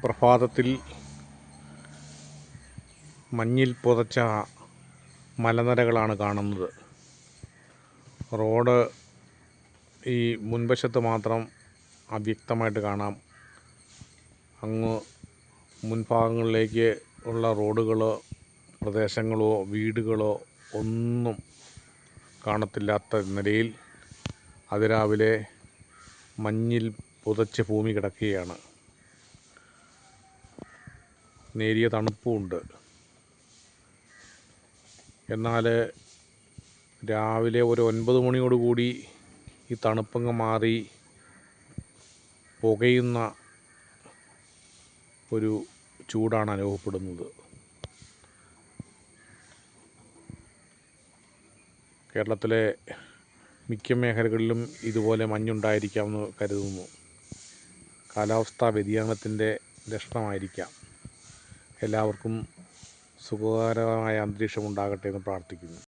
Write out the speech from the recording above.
പ്രഭാതത്തിൽ മഞ്ഞിൽ പുതച്ച മലനിരകളാണ് കാണുന്നത്. റോഡ് ഈ മുൻവശത്ത് മാത്രം അവ്യക്തമായിട്ട് കാണാം. അങ്ങ് മുൻഭാഗങ്ങളിലേക്ക് ഉള്ള റോഡുകളോ പ്രദേശങ്ങളോ വീടുകളോ ഒന്നും കാണത്തില്ലാത്ത നിലയിൽ അതിരാവിലെ മഞ്ഞിൽ പുതച്ച് ഭൂമി കിടക്കുകയാണ്. നേരിയ തണുപ്പുമുണ്ട്. എന്നാൽ രാവിലെ ഒരു 9 മണിയോടുകൂടി ഈ തണുപ്പങ്ങ് മാറി പുകയുന്ന ഒരു ചൂടാണ് അനുഭവപ്പെടുന്നത്. കേരളത്തിലെ മിക്ക മേഖലകളിലും ഇതുപോലെ മഞ്ഞുണ്ടായിരിക്കാമെന്ന് കരുതുന്നു. കാലാവസ്ഥാ വ്യതിയാനത്തിൻ്റെ ലക്ഷണമായിരിക്കാം. എല്ലാവർക്കും സുഖകരമായ അന്തരീക്ഷം ഉണ്ടാകട്ടെ എന്ന് പ്രാർത്ഥിക്കുന്നു.